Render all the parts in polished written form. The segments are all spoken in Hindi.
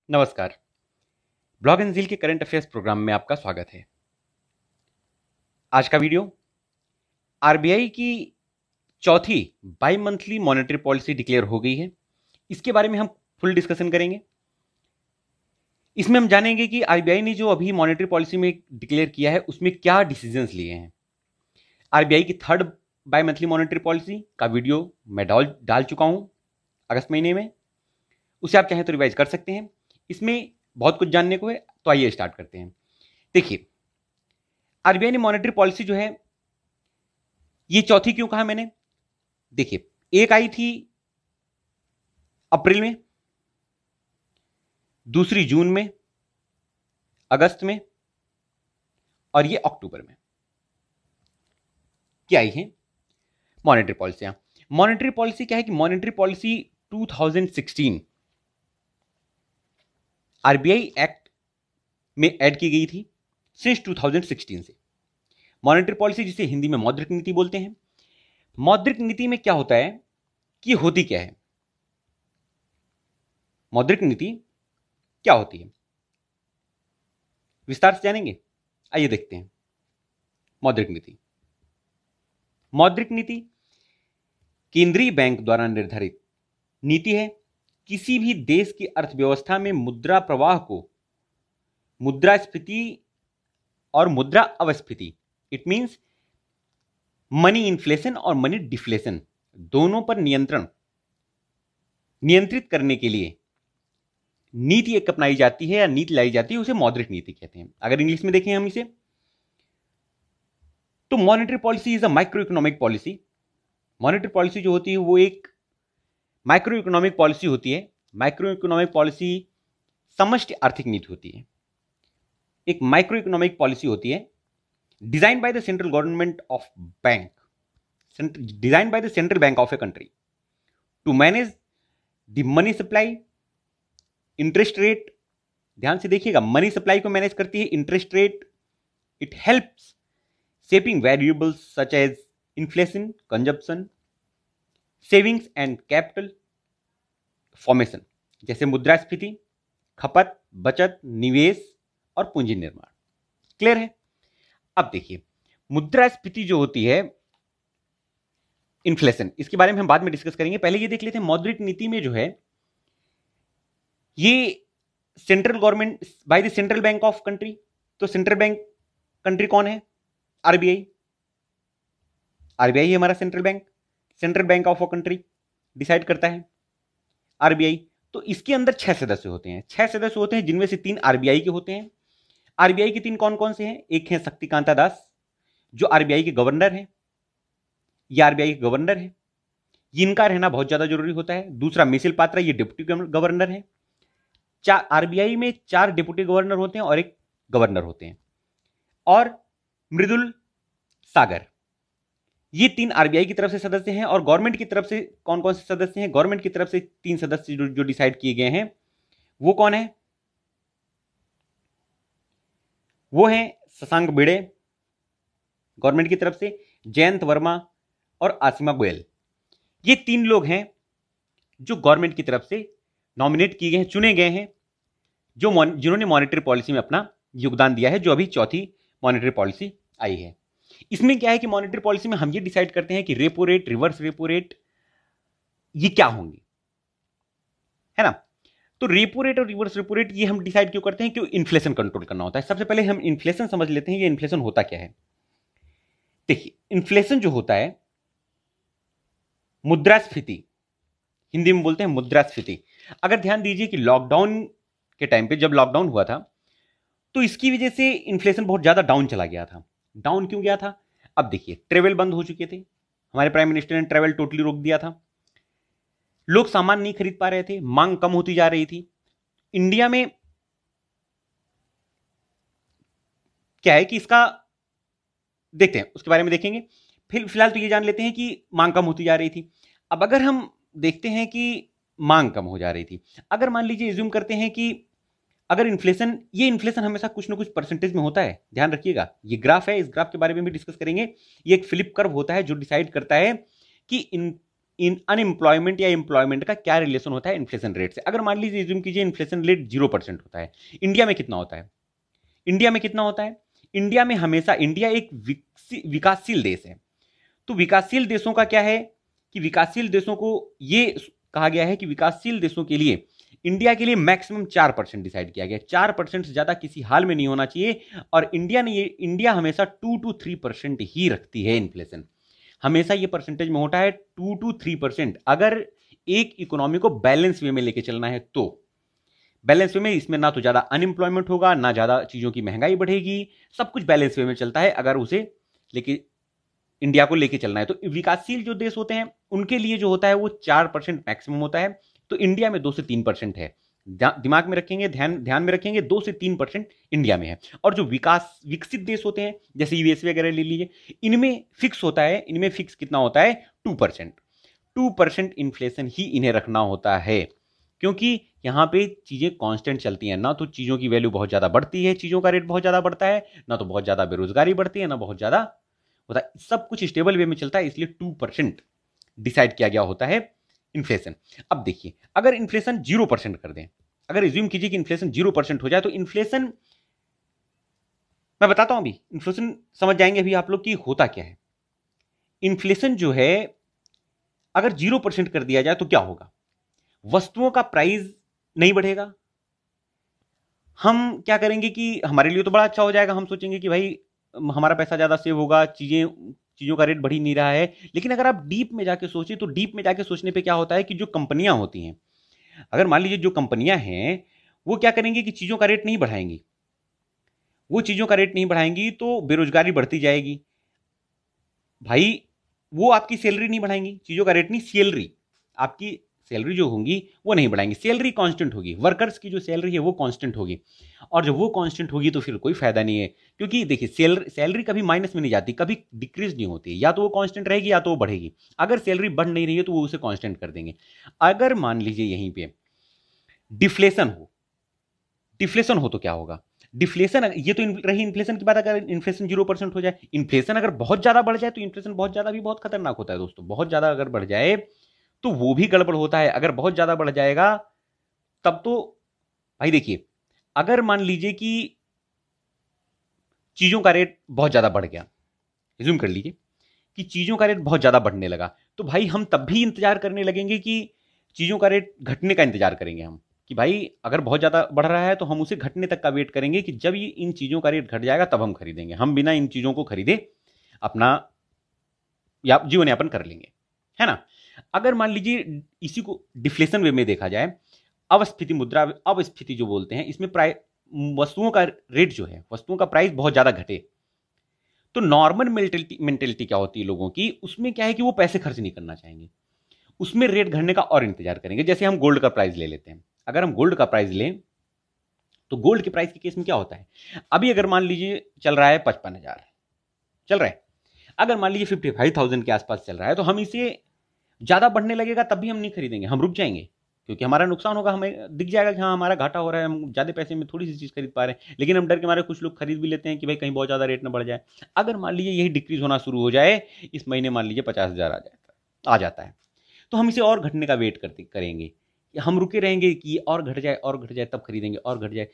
नमस्कार। ब्लॉग एंड ज़ील के करंट अफेयर्स प्रोग्राम में आपका स्वागत है। आज का वीडियो आरबीआई की चौथी by monthly monetary policy declare हो गई है। इसके बारे में हम फुल डिस्कशन करेंगे। इसमें हम जानेंगे कि आरबीआई ने जो अभी मॉनेटरी पॉलिसी में डिक्लेयर किया है उसमें क्या डिसीजंस लिए हैं। आरबीआई की third by monthly monetary policy का वीडियो मैं डाल चुका हूं अगस्त महीने में। उसे आप चाहें तो रिवाइज कर सकते हैं। इसमें बहुत कुछ जानने को है, तो आइए स्टार्ट करते हैं। देखिए, आरबीआई ने मॉनेटरी पॉलिसी जो है ये चौथी क्यों कहा मैंने। देखिए, एक आई थी अप्रैल में, दूसरी जून में, अगस्त में और ये अक्टूबर में क्या आई है मॉनेटरी पॉलिसियां। मॉनेटरी पॉलिसी क्या है कि मॉनेटरी पॉलिसी 2016 आरबीआई एक्ट में ऐड की गई थी सिंस 2016 से। मॉनेटरी पॉलिसी जिसे हिंदी में मौद्रिक नीति बोलते हैं। मौद्रिक नीति में क्या होता है कि होती क्या है, मौद्रिक नीति क्या होती है, विस्तार से जानेंगे। आइए देखते हैं। मौद्रिक नीति केंद्रीय बैंक द्वारा निर्धारित नीति है। किसी भी देश की अर्थव्यवस्था में मुद्रा प्रवाह को मुद्रास्फीति और मुद्रा अपस्फीति, इट मींस मनी इन्फ्लेशन और मनी डिफ्लेशन, दोनों पर नियंत्रित करने के लिए नीति एक अपनाई जाती है या नीति लाई जाती है, उसे मौद्रिक नीति कहते हैं। अगर इंग्लिश में देखें हम इसे, तो monetary policy is a micro economic policy. Monetary policy जो होती है वो एक माइक्रो इकोनॉमिक पॉलिसी होती है। माइक्रो इकोनॉमिक पॉलिसी समष्टि आर्थिक नीति होती है। एक माइक्रो इकोनॉमिक पॉलिसी होती है design by the central government of bank, design by the central bank of a country to manage the money supply, interest rate. ध्यान से देखिएगा, मनी सप्लाई को मैनेज करती है interest rate. It helps shaping variables such as inflation, consumption, savings and capital formation, जैसे मुद्रास्फीति, खपत, बचत, निवेश और पूंजी निर्माण। क्लियर है। अब देखिए, मुद्रास्फीति जो होती है, इन्फ्लेशन, इसके बारे में हम बाद में डिस्कस करेंगे। पहले ये देख लेते हैं मौद्रिक नीति में जो है ये central government by the central bank of country. तो सेंट्रल बैंक कंट्री कौन है? आरबीआई। आरबीआई है हमारा central bank. Central bank of a country decide करता है आरबीआई। तो इसके अंदर 6 सदस्य होते हैं। 6 सदस्य होते हैं जिनमें से 3 आरबीआई के होते हैं। आरबीआई के 3 कौन कौन से हैं? एक है शक्तिकांता दास जो आरबीआई के गवर्नर है। ये आरबीआई के गवर्नर है, इनका रहना बहुत ज्यादा जरूरी होता है। दूसरा मिशेल पात्रा, ये डिप्टी गवर्नर है। आरबीआई में 4 डिप्टी गवर्नर होते हैं और एक गवर्नर होते हैं। और मृदुल सागर, ये 3 आरबीआई की तरफ से सदस्य हैं। और गवर्नमेंट की तरफ से कौन कौन से सदस्य हैं? गवर्नमेंट की तरफ से 3 सदस्य जो डिसाइड किए गए हैं वो कौन है? वो हैं शशांक भिड़े गवर्नमेंट की तरफ से, जयंत वर्मा और आसिमा गोयल। ये 3 लोग हैं जो गवर्नमेंट की तरफ से नॉमिनेट किए गए हैं, चुने गए हैं, जिन्होंने मॉनेटरी पॉलिसी में अपना योगदान दिया है, जो अभी चौथी मॉनेटरी पॉलिसी आई है। इसमें क्या है कि मॉनेटरी पॉलिसी में हम ये डिसाइड करते हैं कि repo rate, reverse repo rate ये क्या होंगे, है ना। तो रेपो रेट और रिवर्स रेपो रेट ये हम डिसाइड क्यों करते हैं? क्यों? इन्फ्लेशन कंट्रोल करना होता है। सबसे पहले हम इन्फ्लेशन समझ लेते हैं। ये इन्फ्लेशन होता क्या है? देखिए, इन्फ्लेशन जो होता है मुद्रास्फीति, हिंदी में बोलते हैं मुद्रास्फीति। अगर ध्यान दीजिए कि लॉकडाउन के टाइम पे, जब लॉकडाउन हुआ था, तो इसकी वजह से इन्फ्लेशन बहुत ज्यादा डाउन चला गया था। डाउन क्यों गया था? अब देखिए, ट्रेवल बंद हो चुके थे, हमारे प्राइम मिनिस्टर ने ट्रेवल टोटली रोक दिया था। लोग सामान नहीं खरीद पा रहे थे, मांग कम होती जा रही थी। इंडिया में क्या है कि इसका देखते हैं, उसके बारे में देखेंगे। फिर फिलहाल तो ये जान लेते हैं कि मांग कम होती जा रही थी। अब अगर हम देखते हैं कि मांग कम हो जा रही थी, अगर मान लीजिए एज्यूम करते हैं कि अगर इन्फ्लेशन, ये इन्फ्लेशन हमेशा कुछ ना कुछ परसेंटेज में होता है, ध्यान रखिएगा। ये ग्राफ है, इस ग्राफ के बारे में भी डिस्कस करेंगे। ये एक फ्लिप कर्व होता है जो डिसाइड करता है कि इन अनएम्प्लॉयमेंट या एम्प्लॉयमेंट का क्या रिलेशन होता है इन्फ्लेशन रेट से। अगर मान लीजिए एज्यूम कीजिए इन्फ्लेशन रेट 0% होता है, इंडिया में कितना होता है? इंडिया में कितना होता है? इंडिया में हमेशा, इंडिया एक विकासशील देश है, तो विकासशील देशों का क्या है कि विकासशील देशों को ये कहा गया है कि विकासशील देशों के लिए, इंडिया के लिए मैक्सिमम 4% डिसाइड किया गया। 4% से ज्यादा किसी हाल में नहीं होना चाहिए। और इंडिया हमेशा 2 to 3% ही रखती है इन्फ्लेशन, हमेशा ये परसेंटेज में होता है 2 to 3%। अगर एक इकोनॉमी को बैलेंस वे में लेके चलना है तो बैलेंस वे में, इसमें ना तो ज्यादा अनएम्प्लॉयमेंट होगा, ना ज्यादा चीजों की महंगाई बढ़ेगी, सब कुछ बैलेंस वे में चलता है अगर उसे लेके इंडिया को लेके चलना है। तो विकासशील जो देश होते हैं उनके लिए जो होता है वो 4% मैक्सिमम होता है, तो इंडिया में 2 से 3% है। दिमाग में रखेंगे, ध्यान में रखेंगे, 2 से 3% इंडिया में है। और जो विकसित देश होते हैं जैसे यूएस वगैरह ले लीजिए, इनमें फिक्स होता है, इनमें फिक्स कितना होता है? 2%। 2% इन्फ्लेशन ही इन्हें रखना होता है, क्योंकि यहां पे चीजें कांस्टेंट चलती हैं, ना तो चीजों की वैल्यू बहुत ज्यादा बढ़ती है, चीजों का रेट बहुत ज्यादा बढ़ता है, ना तो बहुत ज्यादा बेरोजगारी बढ़ती है, ना बहुत ज्यादा होता है, सब कुछ स्टेबल वे में चलता है। इसलिए 2% डिसाइड किया गया होता है इन्फ्लेशन। अब देखिए, अगर इन्फ्लेशन 0% कर दें, अगर रिज्यूम कीजिए कि इन्फ्लेशन 0% हो जाए, तो इन्फ्लेशन, मैं बताता हूं अभी, इन्फ्लेशन समझ जाएंगे अभी आप लोग कि होता क्या है। इन्फ्लेशन जो है अगर 0% कर दिया जाए तो क्या होगा? वस्तुओं का प्राइस नहीं बढ़ेगा। हम क्या करेंगे कि हमारे लिए तो बड़ा अच्छा हो जाएगा, हम सोचेंगे कि भाई हमारा पैसा ज्यादा सेव होगा, चीजों का रेट बढ़ ही नहीं रहा है। लेकिन अगर आप डीप में जाके सोचिए, तो डीप में जाके सोचने पे क्या होता है कि जो कंपनियां होती हैं, अगर मान लीजिए जो कंपनियां हैं वो क्या करेंगी कि चीजों का रेट नहीं बढ़ाएंगी, वो चीजों का रेट नहीं बढ़ाएंगी तो बेरोजगारी बढ़ती जाएगी। भाई वो आपकी सैलरी नहीं बढ़ाएंगी, चीजों का रेट नहीं, सैलरी आपकी, सैलरी जो होंगी वो नहीं बढ़ाएंगी, सैलरी कांस्टेंट होगी, वर्कर्स की जो सैलरी है वो कांस्टेंट होगी। और जब वो कांस्टेंट होगी तो फिर कोई फायदा नहीं है, क्योंकि देखिए सैलरी कभी माइनस में नहीं जाती, कभी डिक्रीज नहीं होती, या तो वो कांस्टेंट रहेगी या तो वो बढ़ेगी। अगर सैलरी बढ़ नहीं रही है तो वो उसे कांस्टेंट कर देंगे। अगर मान लीजिए यहीं पे डिफ्लेशन हो, डिफ्लेशन हो तो क्या होगा? डिफ्लेशन, ये तो रही इन्फ्लेशन की बात। अगर इन्फ्लेशन 0% हो जाए, इन्फ्लेशन अगर बहुत ज्यादा बढ़ जाए तो इन्फ्लेशन बहुत ज्यादा भी बहुत खतरनाक होता है दोस्तों। बहुत ज्यादा अगर बढ़ जाए तो वो भी गड़बड़ होता है। अगर बहुत ज्यादा बढ़ जाएगा तब तो भाई देखिए, अगर मान लीजिए कि चीजों का रेट बहुत ज्यादा बढ़ गया, रिज्यूम कर लीजिए कि चीजों का रेट बहुत ज्यादा बढ़ने लगा, तो भाई हम तब भी इंतजार करने लगेंगे कि चीजों का रेट घटने का इंतजार करेंगे हम, कि भाई अगर बहुत ज्यादा बढ़ रहा है तो हम उसे घटने तक का वेट करेंगे कि जब ये इन चीजों का रेट घट जाएगा तब हम खरीदेंगे। हम बिना इन चीजों को खरीदे अपना या जीवन यापन कर लेंगे, है ना। अगर मान लीजिए इसी को डिफ्लेशन वे में देखा जाए, अवस्फीति मुद्रा, अवस्फीति जो बोलते हैं, इसमें प्राइस, वस्तुओं का रेट जो है, वस्तुओं का प्राइस बहुत ज्यादा घटे, तो नॉर्मल मेंटेलिटी क्या होती है लोगों की, उसमें क्या है कि वो पैसे खर्च नहीं करना चाहेंगे, उसमें रेट घटने का और इंतजार करेंगे। जैसे हम गोल्ड का प्राइस ले लेते हैं, अगर हम गोल्ड का प्राइस लें तो गोल्ड के प्राइस के केस में क्या होता है, अभी अगर मान लीजिए चल रहा है 55,000 चल रहा है, अगर मान लीजिए 55,000 के आसपास चल रहा है, तो हम इसे ज्यादा बढ़ने लगेगा तब भी हम नहीं खरीदेंगे, हम रुक जाएंगे, क्योंकि हमारा नुकसान होगा, हमें दिख जाएगा कि हाँ हमारा घाटा हो रहा है, हम ज्यादा पैसे में थोड़ी सी चीज खरीद पा रहे हैं। लेकिन हम डर के मारे कुछ लोग खरीद भी लेते हैं कि भाई कहीं बहुत ज्यादा रेट ना बढ़ जाए। अगर मान लीजिए यही डिक्रीज होना शुरू हो जाए, इस महीने मान लीजिए 50,000 आ जाता है, तो हम इसे और घटने का वेट करेंगे, हम रुके रहेंगे कि और घट जाए और घट जाए तब खरीदेंगे, और घट जाए।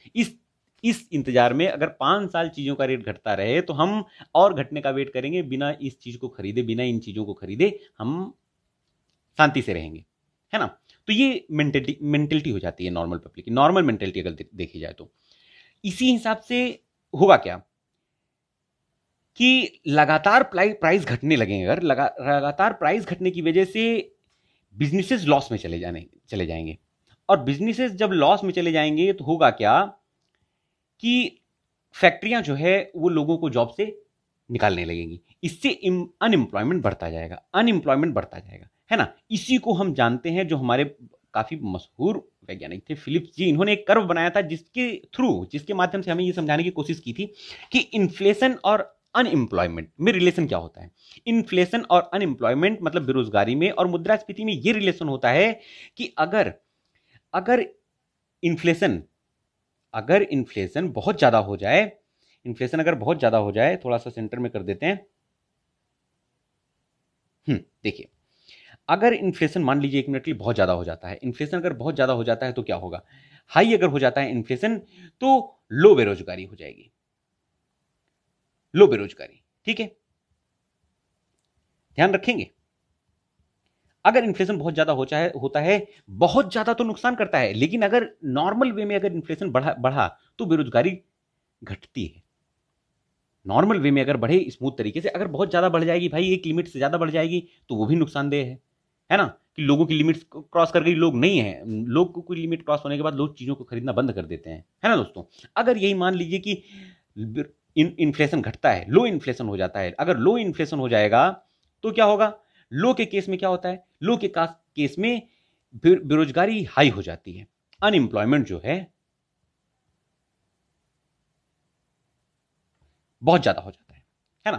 इस इंतजार में अगर 5 साल चीजों का रेट घटता रहे तो हम और घटने का वेट करेंगे, बिना इस चीज को खरीदे, बिना इन चीजों को खरीदे हम शांति से रहेंगे, है ना। तो ये मेंटेलिटी हो जाती है नॉर्मल पब्लिक की, नॉर्मल मेंटेलिटी अगर देखी जाए तो। इसी हिसाब से होगा क्या कि लगातार प्राइस घटने लगेंगे, अगर लगातार प्राइस घटने की वजह से बिजनेसेस लॉस में चले जाएंगे, और बिजनेसेस जब लॉस में चले जाएंगे तो होगा क्या कि फैक्ट्रियां जो है वो लोगों को जॉब से निकालने लगेंगी, इससे अनएम्प्लॉयमेंट बढ़ता जाएगा, अनएम्प्लॉयमेंट बढ़ता जाएगा, है ना। इसी को हम जानते हैं, जो हमारे काफी मशहूर वैज्ञानिक थे फिलिप्स जी, इन्होंने एक कर्व बनाया था जिसके माध्यम से हमें यह समझाने की कोशिश की थी कि इन्फ्लेशन और अनएम्प्लॉयमेंट में रिलेशन क्या होता है। इन्फ्लेशन और अनएम्प्लॉयमेंट मतलब बेरोजगारी में और मुद्रास्फीति में यह रिलेशन होता है कि अगर अगर इन्फ्लेशन अगर इन्फ्लेशन बहुत ज्यादा हो जाए, इन्फ्लेशन अगर बहुत ज्यादा हो जाए, थोड़ा सा सेंटर में कर देते हैं, देखिए, अगर इन्फ्लेशन मान लीजिए 1 मिनट के लिए बहुत ज्यादा हो जाता है, इन्फ्लेशन अगर बहुत ज्यादा हो जाता है तो क्या होगा, हाई अगर हो जाता है इन्फ्लेशन तो लो बेरोजगारी हो जाएगी, लो बेरोजगारी, ठीक है, ध्यान रखेंगे। अगर इन्फ्लेशन बहुत ज्यादा होता है, बहुत ज्यादा तो नुकसान करता है, लेकिन अगर नॉर्मल वे में अगर इन्फ्लेशन बढ़ा बढ़ा तो बेरोजगारी घटती है। नॉर्मल वे में अगर बढ़े स्मूथ तरीके से, अगर बहुत ज्यादा बढ़ जाएगी भाई, एक लिमिट से ज्यादा बढ़ जाएगी तो वो भी नुकसानदेह है ना, कि लोगों की लिमिट क्रॉस कर गई, लोग नहीं है, लोग को कोई लिमिट क्रॉस होने के बाद लोग चीजों को खरीदना बंद कर देते हैं, है ना दोस्तों। अगर यही मान लीजिए कि इन्फ्लेशन घटता है, लो इन्फ्लेशन हो जाता है, अगर लो इन्फ्लेशन हो जाएगा तो क्या होगा, लो के केस में क्या होता है, लो के केस में बेरोजगारी हाई हो जाती है, अनएम्प्लॉयमेंट जो बहुत ज्यादा हो जाता है ना।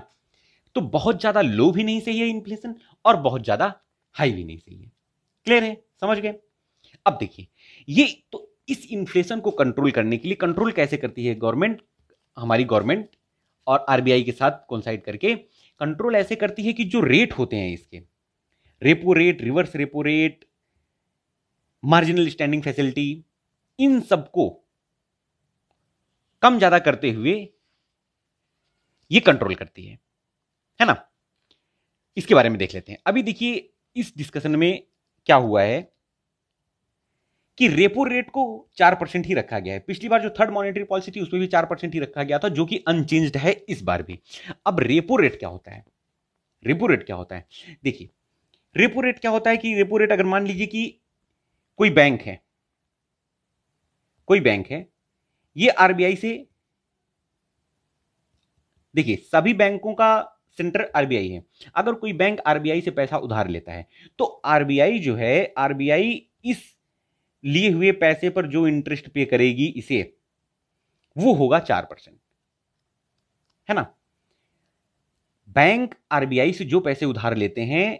तो बहुत ज्यादा लो भी नहीं सही है इन्फ्लेशन, और बहुत ज्यादा हाई भी नहीं सही है। क्लियर है, समझ गए। अब देखिए, ये तो इस इन्फ्लेशन को कंट्रोल करने के लिए, कंट्रोल कैसे करती है गवर्नमेंट, हमारी गवर्नमेंट और आरबीआई के साथ कोइंसाइड करके कंट्रोल ऐसे करती है कि जो रेट होते हैं इसके, repo rate, reverse repo rate, marginal standing facility, इन सबको कम ज्यादा करते हुए ये कंट्रोल करती है ना। इसके बारे में देख लेते हैं। अभी देखिए इस डिस्कशन में क्या हुआ है कि रेपो रेट को 4% ही रखा गया है। पिछली बार जो थर्ड मॉनेटरी पॉलिसी थी उसमें भी 4% ही रखा गया था, जो कि अनचेंज्ड है इस बार भी। अब रेपो रेट क्या होता है, रेपो रेट क्या होता है, देखिए रेपो रेट क्या होता है कि रेपो रेट, अगर मान लीजिए कि कोई बैंक है, कोई बैंक है, ये आरबीआई से, देखिए सभी बैंकों का सेंटर आरबीआई है, अगर कोई बैंक आरबीआई से पैसा उधार लेता है तो आरबीआई जो है, आरबीआई इस लिए हुए पैसे पर जो इंटरेस्ट पे करेगी इसे, वो होगा 4%, है ना। बैंक आरबीआई से जो पैसे उधार लेते हैं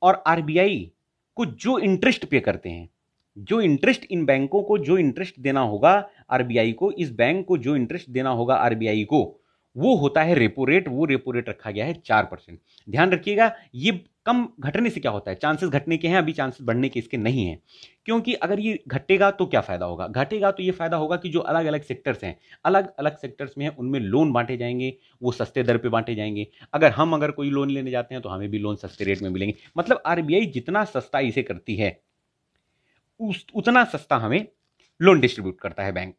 और आरबीआई को जो इंटरेस्ट पे करते हैं, जो इंटरेस्ट इन बैंकों को जो इंटरेस्ट देना होगा आरबीआई को, इस बैंक को जो इंटरेस्ट देना होगा आरबीआई को, वो होता है रेपो रेट। वो रेपो रेट रखा गया है 4%। ध्यान रखिएगा, ये कम घटने से क्या होता है, चांसेस घटने के हैं, अभी चांसेस बढ़ने के इसके नहीं है, क्योंकि अगर ये घटेगा तो क्या फायदा होगा, घटेगा तो ये फायदा होगा कि जो अलग अलग सेक्टर्स हैं, अलग अलग सेक्टर्स में हैं, उनमें लोन बांटे जाएंगे, वो सस्ते दर पे बांटे जाएंगे। अगर कोई लोन लेने जाते हैं तो हमें भी लोन सस्ते रेट में मिलेंगे। मतलब आरबीआई जितना सस्ता इसे करती है उतना सस्ता हमें लोन डिस्ट्रीब्यूट करता है बैंक।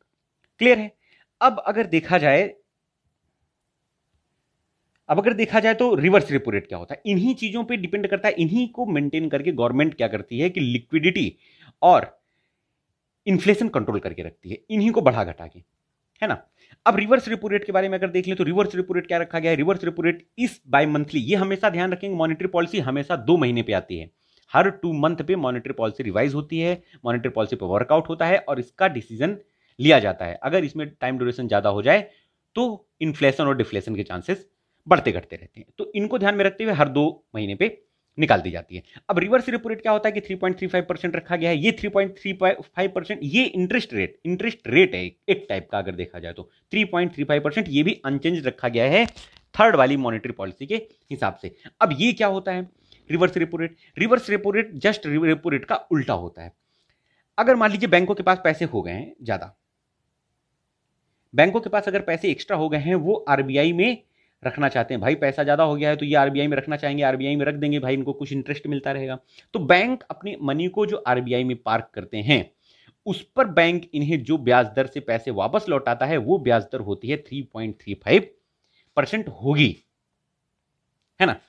क्लियर है। अब अगर देखा जाए तो रिवर्स रेपो रेट क्या होता है, इन्हीं चीजों पे डिपेंड करता है, इन्हीं को मेंटेन करके गवर्नमेंट क्या करती है कि लिक्विडिटी और इन्फ्लेशन कंट्रोल करके रखती है, इन्हीं को बढ़ा घटा के, है ना। अब रिवर्स रेपो रेट के बारे में अगर देख लें तो रिवर्स रेपो रेट क्या रखा गया है, रिवर्स रेपो रेट इस बाय मंथली, ये हमेशा ध्यान रखेंगे, मॉनेटरी पॉलिसी हमेशा 2 महीने पे आती है, हर 2 मंथ पे मॉनेटरी पॉलिसी रिवाइज होती है, मॉनेटरी पॉलिसी पे वर्कआउट होता है और इसका डिसीजन लिया जाता है। अगर इसमें टाइम ड्यूरेशन ज्यादा हो जाए तो इन्फ्लेशन और डिफ्लेशन के चांसेस बढ़ते घटते रहते हैं, तो इनको ध्यान में रखते हुए हर 2 महीने पे निकाल दी जाती है। अब रिवर्स रेपो रेट क्या होता है कि 3.35% रखा गया है, ये 3.35%, ये इंटरेस्ट रेट है एक टाइप का, अगर देखा जाए तो 3.35%, ये भी अनचेंज रखा गया है थर्ड वाली मॉनेटरी पॉलिसी के हिसाब से। अब ये क्या होता है reverse repo rate, reverse repo rate just repo rate का उल्टा होता है। अगर मान लीजिए बैंकों के पास पैसे हो गए हैं ज्यादा, बैंकों के पास अगर पैसे एक्स्ट्रा हो गए हैं, वो आरबीआई में रखना चाहते हैं, भाई पैसा ज्यादा हो गया है तो ये आरबीआई में रखना चाहेंगे, आरबीआई में रख देंगे, भाई इनको कुछ इंटरेस्ट मिलता रहेगा। तो बैंक अपनी मनी को जो आरबीआई में पार्क करते हैं, उस पर बैंक इन्हें जो ब्याज दर से पैसे वापस लौटाता है, वो ब्याज दर होती है 3.35% होगी, है ना।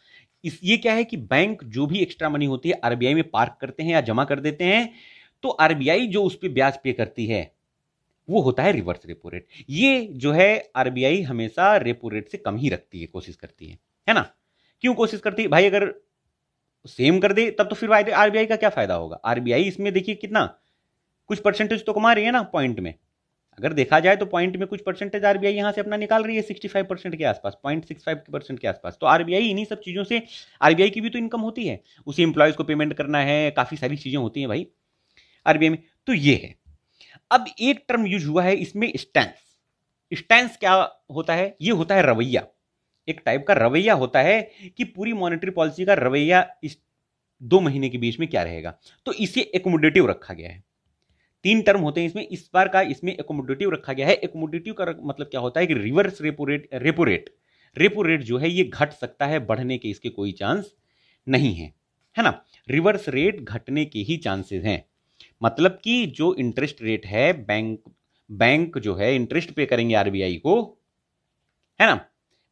ये क्या है कि बैंक जो भी एक्स्ट्रा मनी होती है आरबीआई में पार्क करते हैं या जमा कर देते हैं, तो आरबीआई जो उस पर ब्याज पे करती है वो होता है रिवर्स रेपो रेट। ये जो है आरबीआई हमेशा रेपो रेट से कम ही रखती है, कोशिश करती है ना। क्यों कोशिश करती है भाई, अगर सेम कर दे तब तो फिर आरबीआई का क्या फायदा होगा। आरबीआई इसमें देखिए कितना कुछ परसेंटेज तो कमा रही है ना पॉइंट में, अगर देखा जाए तो पॉइंट में कुछ परसेंटेज आरबीआई यहां से अपना निकाल रही है, 65% के आसपास, 0.65% के आसपास। तो आरबीआई इन्हीं सब चीजों से, आरबीआई की भी तो इनकम होती है, उसी एम्प्लॉयज को पेमेंट करना है, काफी सारी चीजें होती हैं भाई आरबीआई में। तो ये है। अब एक टर्म यूज हुआ है इसमें, स्टैंस। स्टैंस क्या होता है, ये होता है रवैया, एक टाइप का रवैया होता है कि पूरी मॉनेटरी पॉलिसी का रवैया 2 महीने के बीच में क्या रहेगा। तो इसे एकोमोडेटिव रखा गया है। 3 टर्म होते हैं इसमें, इस बार का इसमें एकोमोडेटिव रखा गया है। एकोमोडेटिव का मतलब क्या होता है कि रिवर्स रेपो रेट जो है ये घट सकता है, बढ़ने के इसके कोई चांस नहीं है ना। रिवर्स रेट घटने के ही चांसेस हैं। मतलब कि जो इंटरेस्ट रेट है, बैंक जो है इंटरेस्ट पे करेंगे आरबीआई को, है ना।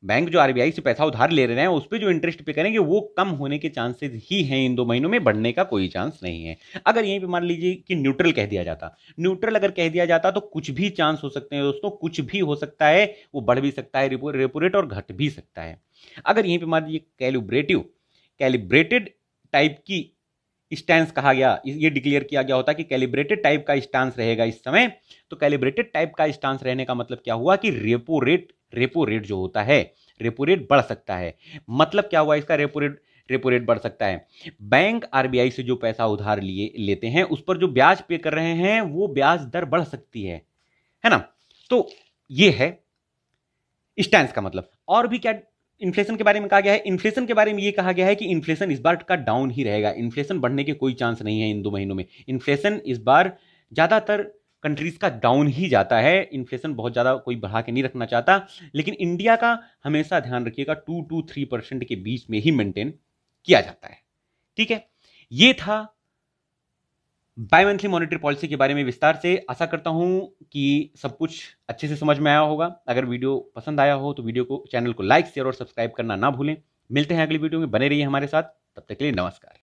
बैंक जो आरबीआई से पैसा उधार ले रहे हैं उस पर जो इंटरेस्ट पे करेंगे वो कम होने के चांसेस ही हैं इन 2 महीनों में, बढ़ने का कोई चांस नहीं है। अगर यहीं पे मान लीजिए कि न्यूट्रल कह दिया जाता, न्यूट्रल अगर कह दिया जाता तो कुछ भी चांस हो सकते हैं दोस्तों, कुछ भी हो सकता है, वो बढ़ भी सकता है रेपो रेट और घट भी सकता है। अगर यहीं पे मान लीजिए कैलिब्रेटेड टाइप की स्टैंस कहा गया, ये डिक्लेयर किया गया होता कि कैलिब्रेटेड टाइप का स्टांस रहेगा इस समय, तो कैलिब्रेटेड टाइप का स्टांस रहने का मतलब क्या हुआ कि रेपो रेट जो होता है, रेपो रेट बढ़ सकता है। मतलब क्या हुआ इसका, रेपो रेट बढ़ सकता है। बैंक आरबीआई से जो पैसा उधार लेते हैं उस पर जो ब्याज पे कर रहे हैं वो ब्याज दर बढ़ सकती है ना। तो ये है स्टैंस का मतलब। और भी क्या इन्फ्लेशन के बारे में कहा गया है, इन्फ्लेशन के बारे में यह कहा गया है कि इन्फ्लेशन इस बार का डाउन ही रहेगा, इन्फ्लेशन बढ़ने के कोई चांस नहीं है इन 2 महीनों में। इन्फ्लेशन इस बार ज्यादातर कंट्रीज का डाउन ही जाता है, इन्फ्लेशन बहुत ज्यादा कोई बढ़ा के नहीं रखना चाहता, लेकिन इंडिया का हमेशा ध्यान रखिएगा 2 to 3% के बीच में ही मेंटेन किया जाता है। ठीक है, यह था बाय मंथली मॉनेटरी पॉलिसी के बारे में विस्तार से। आशा करता हूं कि सब कुछ अच्छे से समझ में आया होगा। अगर वीडियो पसंद आया हो तो चैनल को लाइक, शेयर और सब्सक्राइब करना ना भूलें। मिलते हैं अगली वीडियो में, बने रहिए हमारे साथ। तब तक के लिए नमस्कार।